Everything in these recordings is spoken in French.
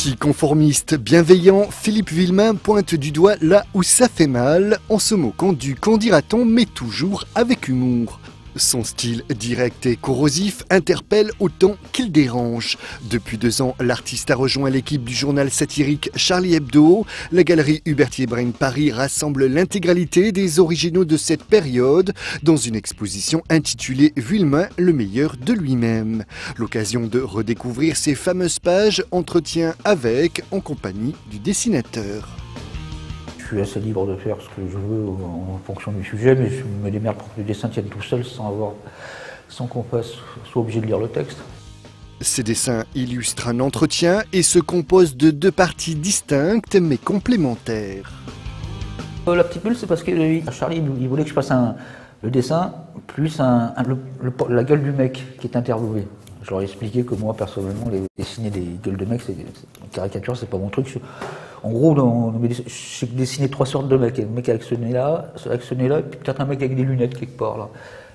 Anticonformiste bienveillant, Philippe Villemain pointe du doigt là où ça fait mal, en se moquant du qu'en dira-t-on, mais toujours avec humour. Son style direct et corrosif interpelle autant qu'il dérange. Depuis 2 ans, l'artiste a rejoint l'équipe du journal satirique Charlie Hebdo. La galerie Hubertier-Brain Paris rassemble l'intégralité des originaux de cette période dans une exposition intitulée Villemain, le meilleur de lui-même. L'occasion de redécouvrir ces fameuses pages entretien avec, en compagnie du dessinateur. Je suis assez libre de faire ce que je veux en fonction du sujet, mais je me démerde pour que le dessin tienne tout seul sans qu'on soit obligé de lire le texte. Ces dessins illustrent un entretien et se composent de 2 parties distinctes mais complémentaires. La petite bulle, c'est parce que Charlie il voulait que je fasse le dessin plus la gueule du mec qui est interviewé. Je leur ai expliqué que moi, personnellement, dessiner des gueules de mecs, c'est une caricature, c'est pas mon truc. En gros, j'ai dessiné 3 sortes de mecs. Un mec avec ce nez-là, et puis peut-être un mec avec des lunettes quelque part là.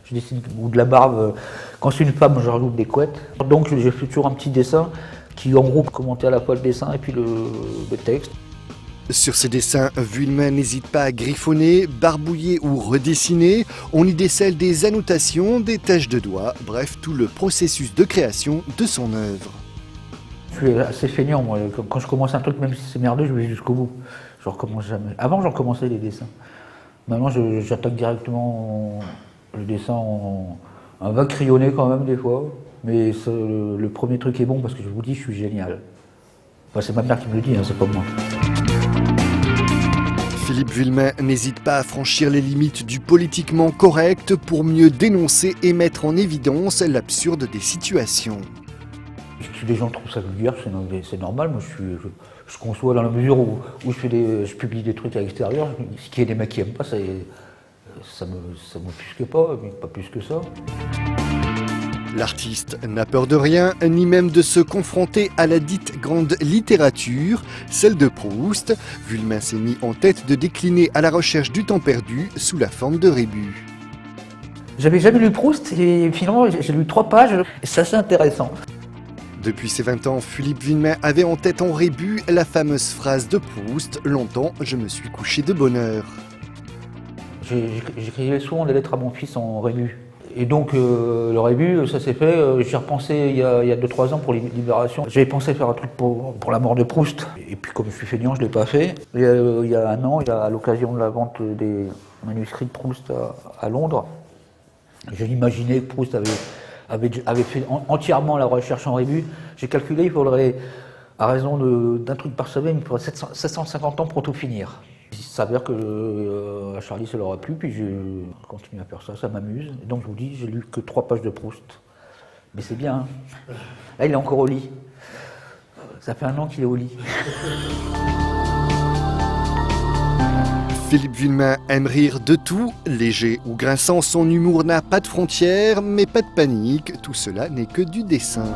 Je dessine, ou de la barbe. Quand c'est une femme, je rajoute des couettes. Donc j'ai fait toujours un petit dessin qui, en gros, commentait à la fois le dessin et puis le texte. Sur ces dessins, Villemain n'hésite pas à griffonner, barbouiller ou redessiner. On y décèle des annotations, des taches de doigts, bref, tout le processus de création de son œuvre. Je suis assez feignant, moi. Quand je commence un truc, même si c'est merdeux, je vais jusqu'au bout. Je recommence jamais. Avant, j'en commençais les dessins. Maintenant, j'attaque directement le dessin un va crayonné quand même des fois. Mais le premier truc est bon parce que je vous dis, je suis génial. Enfin, c'est ma mère qui me le dit, hein, c'est pas moi. Philippe Villemain n'hésite pas à franchir les limites du politiquement correct pour mieux dénoncer et mettre en évidence l'absurde des situations. Si les gens trouvent ça vulgaire, c'est normal. Moi, je conçois dans la mesure où je publie des trucs à l'extérieur. Ce qui est des mecs qui n'aiment pas, ça m'offusque pas, mais pas plus que ça. L'artiste n'a peur de rien, ni même de se confronter à la dite grande littérature, celle de Proust. Villemain s'est mis en tête de décliner à la recherche du temps perdu sous la forme de rébus. J'avais jamais lu Proust et finalement j'ai lu 3 pages et c'est assez intéressant. Depuis ses 20 ans, Philippe Villemain avait en tête en rébus la fameuse phrase de Proust « Longtemps, je me suis couché de bonne heure ». J'écrivais souvent des lettres à mon fils en rébus. Et donc le rébus, ça s'est fait, j'y ai repensé il y a 2-3 ans pour Libération. J'avais pensé faire un truc pour la mort de Proust. Et puis comme je suis feignant, je ne l'ai pas fait. Et, il y a 1 an, à l'occasion de la vente des manuscrits de Proust à Londres, j'ai imaginé que Proust avait fait entièrement la recherche en rébus. J'ai calculé, il faudrait, à raison d'un truc par semaine, il faudrait 750 ans pour tout finir. Il s'avère que à Charlie ça leur a plu, puis je continue à faire ça, ça m'amuse. Donc je vous dis, j'ai lu que 3 pages de Proust. Mais c'est bien, hein. Là il est encore au lit. Ça fait 1 an qu'il est au lit. Philippe Villemain aime rire de tout, léger ou grinçant, son humour n'a pas de frontières, mais pas de panique, tout cela n'est que du dessin.